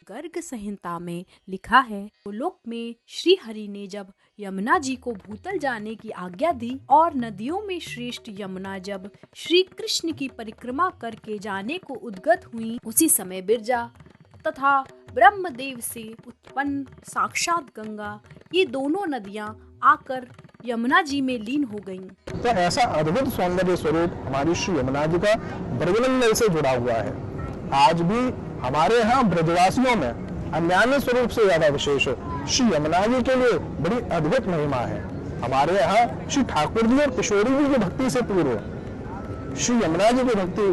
गर्ग संहिता में लिखा है, गोलोक में श्री हरि ने जब यमुना जी को भूतल जाने की आज्ञा दी और नदियों में श्रेष्ठ यमुना जब श्री कृष्ण की परिक्रमा करके जाने को उद्गत हुई, उसी समय बिरजा तथा ब्रह्मदेव से उत्पन्न साक्षात गंगा, ये दोनों नदियां आकर यमुना जी में लीन हो गईं। तो ऐसा अद्भुत सौंदर्य स्वरूप हमारी श्री यमुना जी का ब्रजमंडल से जुड़ा हुआ है। आज भी हमारे यहाँ ब्रजवासियों में अन्यान्य स्वरूप से ज्यादा विशेष श्री यमुना जी के लिए बड़ी अद्भुत महिमा है। हमारे यहाँ श्री ठाकुर जी और किशोरी जी की भक्ति से पूर्व श्री यमुना जी की भक्ति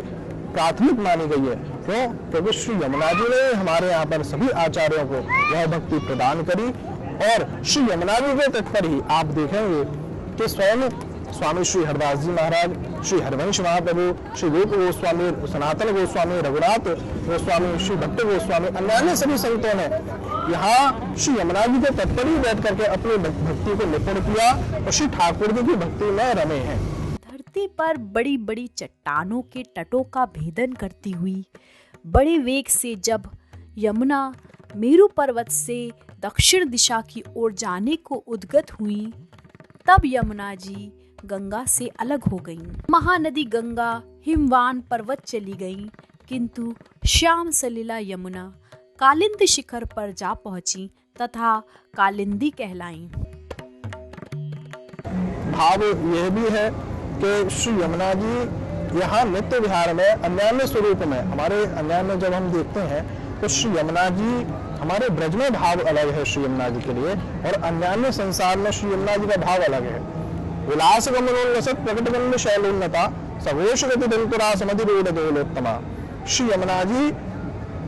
प्राथमिक मानी गई है। क्यों? क्योंकि श्री यमुना जी ने हमारे यहाँ पर सभी आचार्यों को यह भक्ति प्रदान करी और श्री यमुना जी के तट पर ही आप देखेंगे कि स्वयं स्वामी श्री हरदास जी महाराज, श्री हरवंश महाप्रभु, श्री रूप गोस्वामी, सनातन गोस्वामी, रघुनाथ गोस्वामी, श्री भट्ट गोस्वामी, अन्य सभी संतों ने यहाँ श्री यमुना जी के तट पर ही बैठ करके अपनी भक्ति को निपुण किया और श्री ठाकुर जी की भक्ति में रमे हैं। धरती पर बड़ी बड़ी चट्टानों के तटों का भेदन करती हुई बड़े वेग से जब यमुना मेरु पर्वत से दक्षिण दिशा की ओर जाने को उद्गत हुई, तब यमुना जी गंगा से अलग हो गईं। महानदी गंगा हिमवान पर्वत चली गईं, किंतु श्याम सलिला यमुना कालिंद शिखर पर जा पहुंची तथा कालिंदी कहलाईं। भाव यह भी है कि श्री यमुना जी यहाँ नित्य विहार में अन्यान्य स्वरूप में, हमारे अन्यान्य जब हम देखते हैं तो श्री यमुना जी हमारे ब्रज में भाव अलग है श्री यमुना जी के लिए, और अन्यान्य संसार में श्री यमुना जी का भाव अलग है। विलास गमनोल्लसत प्रकट गंध शैलोन्नता सघोष गति दंतुरा समधिरूढ़ दोलोत्तमा। श्री यमुना जी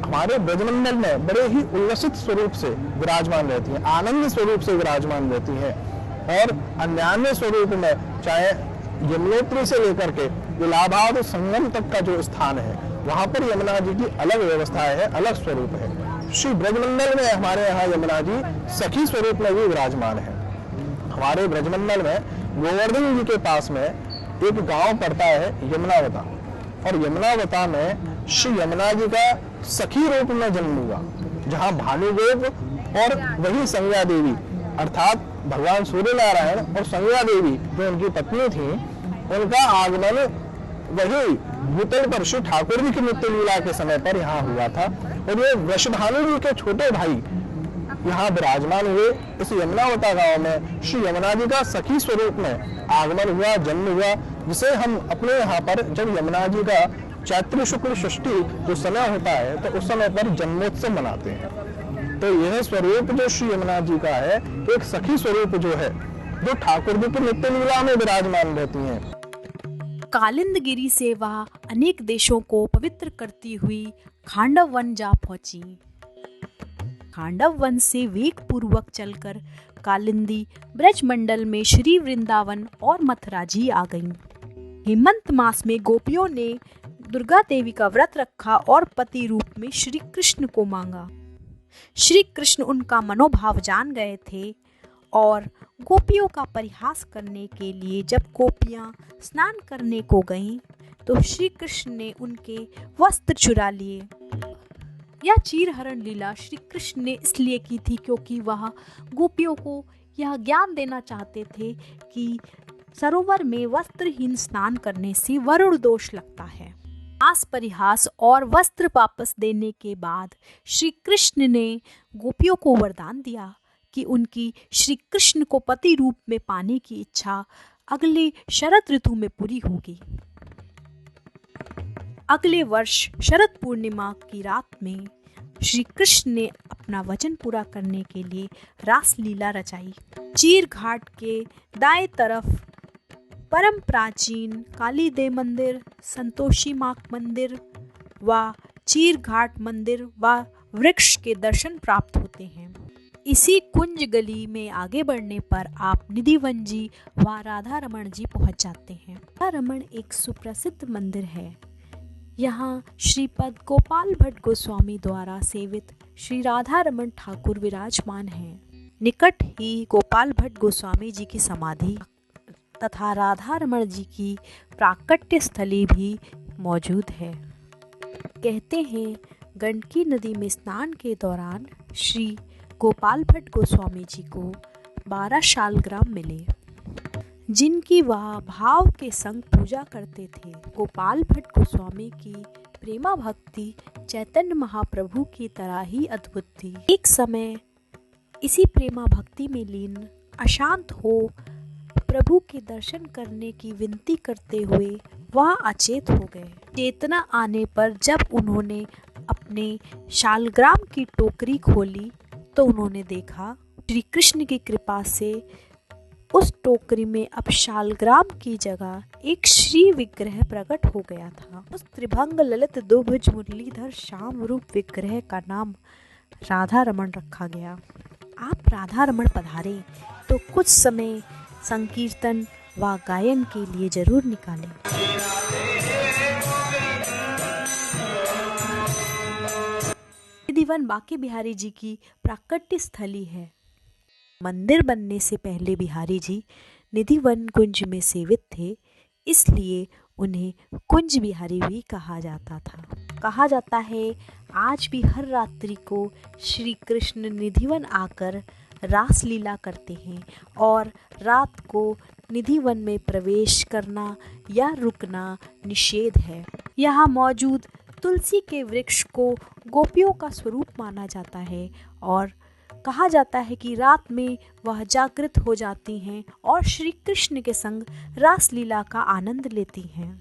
हमारे ब्रजमंडल में बड़े ही उल्लसित स्वरूप से विराजमान रहती हैं, आनंद स्वरूप से विराजमान रहती हैं, और अन्यान्य स्वरूप में चाहे यमुनोत्री से लेकर के इलाहाबाद संगम तक का जो स्थान है वहां पर यमुना जी की अलग व्यवस्था है, अलग स्वरूप है। श्री ब्रजमंडल में हमारे यहाँ यमुना जी सखी स्वरूप में भी विराजमान है। हमारे ब्रजमंडल में गोवर्धन जी के पास में एक गांव पड़ता है यमुनावता, और यमुनावता में श्री यमुना जी का सखी रूप में जन्म हुआ, जहाँ भानुगोप और वही संज्ञा देवी अर्थात भगवान सूर्य नारायण और संज्ञा देवी जो उनकी पत्नी थी, उनका आगमन वही भूतल पर श्री ठाकुर जी की नित्य लीला के समय पर यहाँ हुआ था, और ये वृषभानु जी के छोटे भाई यहाँ विराजमान हुए। इस यमुनावता गांव में श्री यमुना जी का सखी स्वरूप में आगमन हुआ, जन्म हुआ, जिसे हम अपने यहाँ पर जब यमुना जी का चैत्र शुक्ल षष्ठी जो समय होता है तो उस समय पर जन्मोत्सव मनाते हैं। तो यह स्वरूप जो श्री यमुना जी का है, एक सखी स्वरूप जो है, जो ठाकुर जी की नित्य लीला में विराजमान रहती हैं। कालिंदगिरी से वह अनेक देशों को पवित्र करती हुई खांडव वन जा पहुंची। खांडव वन से वेग पूर्वक चलकर कालिंदी ब्रजमंडल में श्री वृंदावन और मथुरा जी आ गईं। हेमंत मास में गोपियों ने दुर्गा देवी का व्रत रखा और पति रूप में श्री कृष्ण को मांगा। श्री कृष्ण उनका मनोभाव जान गए थे और गोपियों का परिहास करने के लिए जब गोपियां स्नान करने को गईं, तो श्री कृष्ण ने उनके वस्त्र चुरा लिए। यह चीरहरण लीला श्री कृष्ण ने इसलिए की थी क्योंकि वह गोपियों को यह ज्ञान देना चाहते थे कि सरोवर में वस्त्रहीन स्नान करने से वरुण दोष लगता है। आस परिहास और वस्त्र वापस देने के बाद श्री कृष्ण ने गोपियों को वरदान दिया कि उनकी श्री कृष्ण को पति रूप में पाने की इच्छा अगले शरद ऋतु में पूरी होगी। अगले वर्ष शरद पूर्णिमा की रात में श्री कृष्ण ने अपना वचन पूरा करने के लिए रास लीला रचाई। चीर घाट के दाएं तरफ परम प्राचीन काली देव मंदिर, संतोषी माँ मंदिर व चीर घाट मंदिर व वृक्ष के दर्शन प्राप्त होते हैं। इसी कुंज गली में आगे बढ़ने पर आप निधिवन जी व राधा रमण जी पहुंच जाते हैं। राधा रमण एक सुप्रसिद्ध मंदिर है। यहाँ श्रीपद गोपाल भट्ट गोस्वामी द्वारा सेवित श्री राधा रमण ठाकुर विराजमान हैं। निकट ही गोपाल भट्ट गोस्वामी जी की समाधि तथा राधा रमण जी की प्राकट्य स्थली भी मौजूद है। कहते हैं गंडकी नदी में स्नान के दौरान श्री गोपाल भट्ट गोस्वामी जी को 12 शालग्राम मिले, जिनकी वह भाव के संग पूजा करते थे। गोपाल भट्ट गोस्वामी की प्रेमा भक्ति चैतन्य महाप्रभु की तरह ही अद्भुत थी। एक समय इसी प्रेमा भक्ति में लीन अशांत हो प्रभु के दर्शन करने की विनती करते हुए वह अचेत हो गए। चेतना आने पर जब उन्होंने अपने शालग्राम की टोकरी खोली तो उन्होंने देखा श्री कृष्ण की कृपा से उस टोकरी में अब शालग्राम की जगह एक श्री विग्रह प्रकट हो गया था। उस त्रिभंग ललित दुभुज मुरलीधर श्याम रूप विग्रह का नाम राधा रमण रखा गया। आप राधा रमण पधारे तो कुछ समय संकीर्तन व गायन के लिए जरूर निकालें। निधिवन बांके बिहारी जी की प्राकट्य स्थली है। मंदिर बनने से पहले बिहारी जी निधिवन कुंज में सेवित थे, इसलिए उन्हें कुंज बिहारी भी कहा जाता था। कहा जाता है आज भी हर रात्रि को श्री कृष्ण निधिवन आकर रास लीला करते हैं और रात को निधिवन में प्रवेश करना या रुकना निषेध है। यहाँ मौजूद तुलसी के वृक्ष को गोपियों का स्वरूप माना जाता है और कहा जाता है कि रात में वह जागृत हो जाती हैं और श्री कृष्ण के संग रास लीला का आनंद लेती हैं।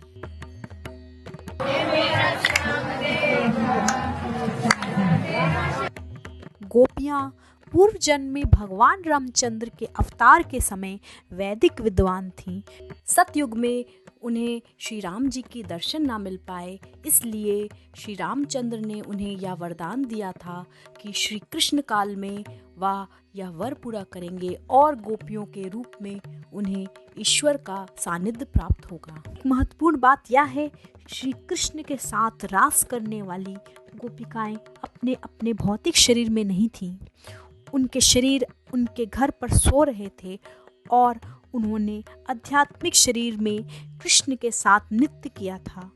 गोपियाँ पूर्व जन्म में भगवान रामचंद्र के अवतार के समय वैदिक विद्वान थीं। सतयुग में उन्हें श्री राम जी के दर्शन ना मिल पाए, इसलिए श्री रामचंद्र ने उन्हें यह वरदान दिया था कि श्री कृष्ण काल में वह यह वर पूरा करेंगे और गोपियों के रूप में उन्हें ईश्वर का सानिध्य प्राप्त होगा। महत्वपूर्ण बात यह है, श्री कृष्ण के साथ रास करने वाली गोपिकाएं अपने अपने भौतिक शरीर में नहीं थीं। उनके शरीर उनके घर पर सो रहे थे और उन्होंने आध्यात्मिक शरीर में कृष्ण के साथ नृत्य किया था।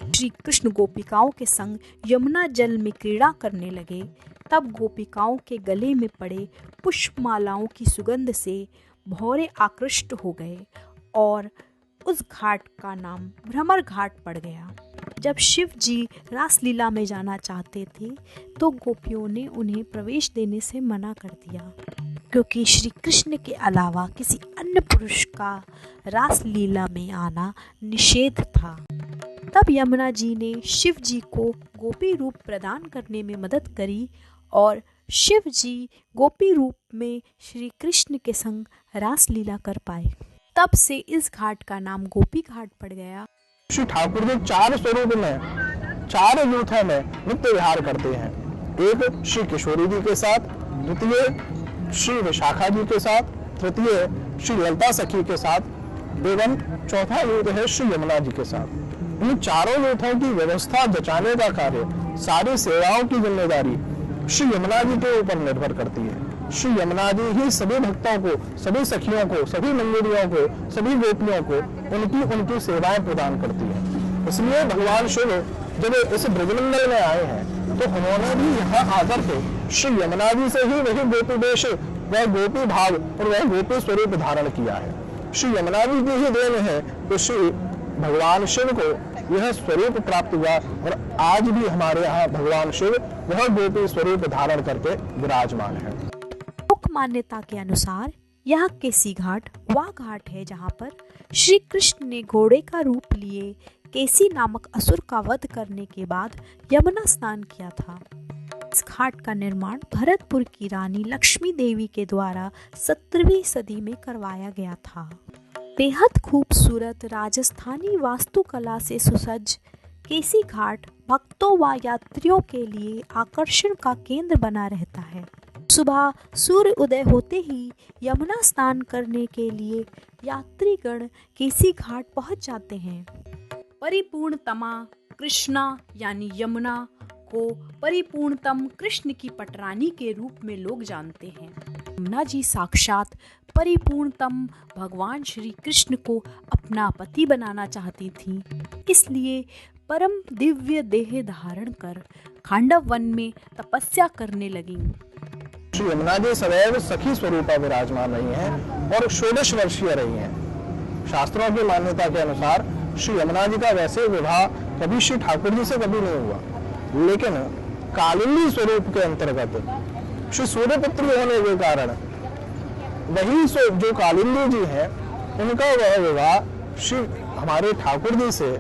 श्री कृष्ण गोपिकाओं के संग यमुना जल में क्रीड़ा करने लगे। तब गोपिकाओं के गले में पड़े पुष्पमालाओं की सुगंध से भौरे आकृष्ट हो गए और उस घाट का नाम भ्रमर घाट पड़ गया। जब शिव जी रासलीला में जाना चाहते थे तो गोपियों ने उन्हें प्रवेश देने से मना कर दिया, क्योंकि श्री कृष्ण के अलावा किसी अन्य पुरुष का रासलीला में आना निषेध था। तब यमुना जी ने शिव जी को गोपी रूप प्रदान करने में मदद करी और शिव जी गोपी रूप में श्री कृष्ण के संग रासलीला कर पाए। तब से इस घाट का नाम गोपी घाट पड़ गया। श्री ठाकुर जी 4 स्वरूप में 4 यूथों में नित्य विहार करते हैं। एक श्री किशोरी जी के साथ, द्वितीय श्री विशाखा जी के साथ, तृतीय श्री ललिता सखी के साथ एवं चौथा यूथ है श्री यमुना जी के साथ। इन चारों यूथों की व्यवस्था बचाने का कार्य, सारी सेवाओं की जिम्मेदारी श्री यमुना जी के ऊपर निर्भर करती है। श्री यमुना जी ही सभी भक्तों को, सभी सखियों को, सभी मंदिरियों को, सभी गोपियों को उनकी सेवाएं प्रदान करती है। इसलिए भगवान शिव जब इस ब्रजमंडल में आए हैं तो उन्होंने भी यहाँ आकर के श्री यमुना जी से ही वही गोपी वेश, वह गोपी भाव और वह गोपी स्वरूप धारण किया है। श्री यमुना जी की ही देन है तो श्री भगवान शिव को यह स्वरूप प्राप्त हुआ और आज भी हमारे यहाँ भगवान शिव वह गोपी स्वरूप धारण करके विराजमान है। मान्यता के अनुसार यह केसी घाट वह घाट है जहाँ पर श्री कृष्ण ने घोड़े का रूप लिए केसी नामक असुर का वध करने के बाद यमुना स्नान किया था। इस घाट का निर्माण भरतपुर की रानी लक्ष्मी देवी के द्वारा 17वीं सदी में करवाया गया था। बेहद खूबसूरत राजस्थानी वास्तुकला से सुसज्ज केसी घाट भक्तों व यात्रियों के लिए आकर्षण का केंद्र बना रहता है। सुबह सूर्य उदय होते ही यमुना स्नान करने के लिए यात्रीगण केसी घाट पहुंच जाते हैं। परिपूर्णतमा कृष्णा यानी यमुना को परिपूर्णतम कृष्ण की पटरानी के रूप में लोग जानते हैं। यमुना जी साक्षात परिपूर्णतम भगवान श्री कृष्ण को अपना पति बनाना चाहती थी, इसलिए परम दिव्य देह धारण कर खांडव वन में तपस्या करने लगीं। श्री यमुना जी सदैव सखी स्वरूपा विराजमान रही हैं और 16 वर्षीय रही हैं। शास्त्रों की मान्यता के अनुसार श्री यमुना जी का वैसे विवाह कभी श्री ठाकुर जी से कभी नहीं हुआ, लेकिन कालिंदी स्वरूप के अंतर्गत श्री सूर्यपुत्र होने के कारण वही जो कालिंदी जी हैं उनका वह विवाह श्री हमारे ठाकुर जी से,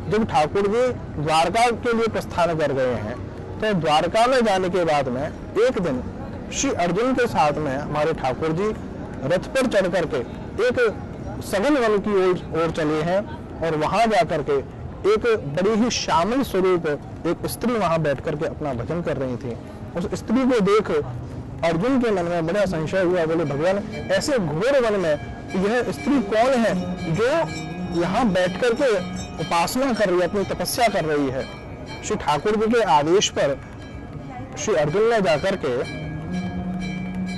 जब ठाकुर जी द्वारका के लिए प्रस्थान कर गए हैं तो द्वारका में जाने के बाद में एक दिन श्री अर्जुन के साथ में हमारे ठाकुर जी रथ पर चढ़ करके एक सघन वन की ओर चले हैं और वहां जाकर के एक बड़ी ही श्यामल स्वरूप एक स्त्री वहां बैठ करके अपना भजन कर रही थी। उस स्त्री को देख अर्जुन के मन में बड़ा संशय हुआ, बोले भगवान ऐसे घोर वन में यह स्त्री कौन है जो यहाँ बैठ करके उपासना कर रही है, अपनी तपस्या कर रही है। श्री ठाकुर जी के आदेश पर श्री अर्जुन ने जाकर के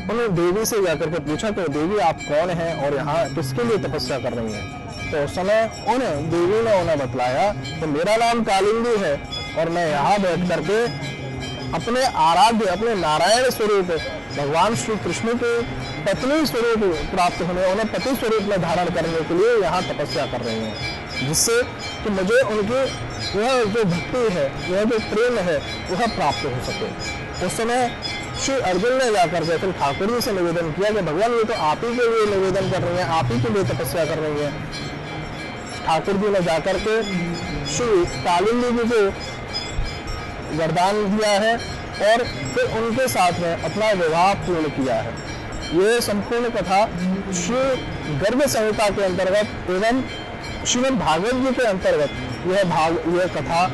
उन्हें देवी से जाकर के पूछा कि देवी आप कौन हैं और यहाँ किसके लिए तपस्या कर रही हैं। तो उस समय देवी ने उन्हें बतलाया कि मेरा नाम कालिंदी है और मैं यहाँ बैठ करके अपने आराध्य, अपने नारायण स्वरूप भगवान श्री कृष्ण के पत्नी स्वरूप प्राप्त होने, उन्हें पति स्वरूप में धारण करने के लिए यहाँ तपस्या कर रही हैं, जिससे कि मुझे उनकी वह जो भक्ति है, वह जो प्रेम है वह प्राप्त हो सके। उस समय श्री अर्जुन ने जाकर के फिर ठाकुर जी से निवेदन किया कि भगवान ये तो आप ही के लिए निवेदन कर रही हैं, आप ही के लिए तपस्या कर रही हैं। ठाकुर जी ने जाकर के श्री कालिंदी जी को वरदान दिया है और फिर उनके साथ में अपना विवाह पूर्ण किया है। ये संपूर्ण कथा श्री गर्भ संहिता के अंतर्गत एवं श्रीमद् भागवत जी के अंतर्गत यह कथा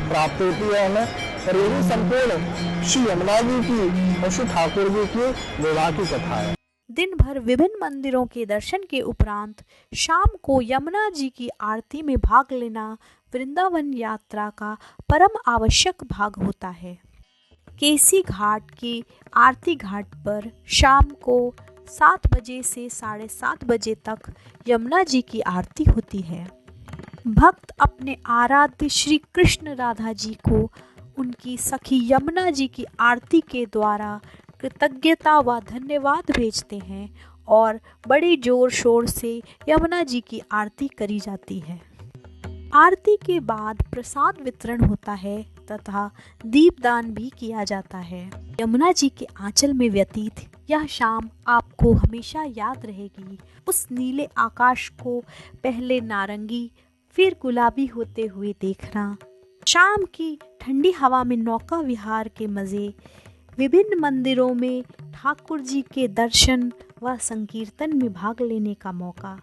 प्राप्त होती है हमें, और यही संपूर्ण श्री यमुना जी की और श्री ठाकुर जी की विवाह की कथा है। दिन भर विभिन्न मंदिरों के दर्शन के उपरांत शाम को यमुना जी की आरती में भाग लेना वृंदावन यात्रा का परम आवश्यक भाग होता है। केसी घाट की आरती घाट पर शाम को 7 बजे से 7:30 बजे तक यमुना जी की आरती होती है। भक्त अपने आराध्य श्री कृष्ण राधा जी को उनकी सखी यमुना जी की आरती के द्वारा कृतज्ञता व धन्यवाद भेजते हैं और बड़े जोर शोर से यमुना जी की आरती करी जाती है। आरती के बाद प्रसाद वितरण होता है तथा दीपदान भी किया जाता है। यमुना जी के आंचल में व्यतीत यह शाम आपको हमेशा याद रहेगी। उस नीले आकाश को पहले नारंगी फिर गुलाबी होते हुए देखना, शाम की ठंडी हवा में नौका विहार के मज़े, विभिन्न मंदिरों में ठाकुर जी के दर्शन व संकीर्तन में भाग लेने का मौका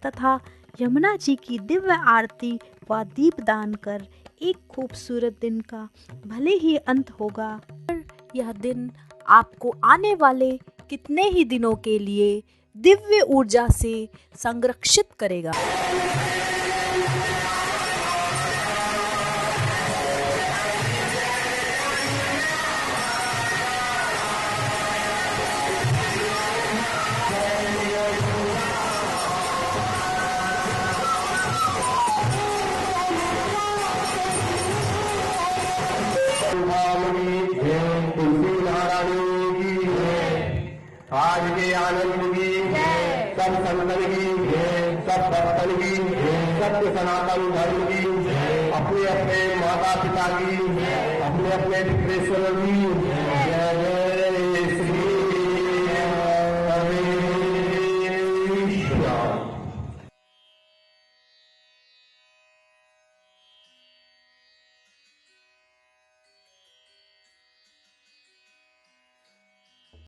तथा यमुना जी की दिव्य आरती व दीपदान कर एक खूबसूरत दिन का भले ही अंत होगा, पर यह दिन आपको आने वाले कितने ही दिनों के लिए दिव्य ऊर्जा से संरक्षित करेगा। आज के आनंद की सब संतन की, सब भक्तन की, सत्य सनातन धर्म की, अपने अपने माता पिता की, अपने अपने पितृश्वर की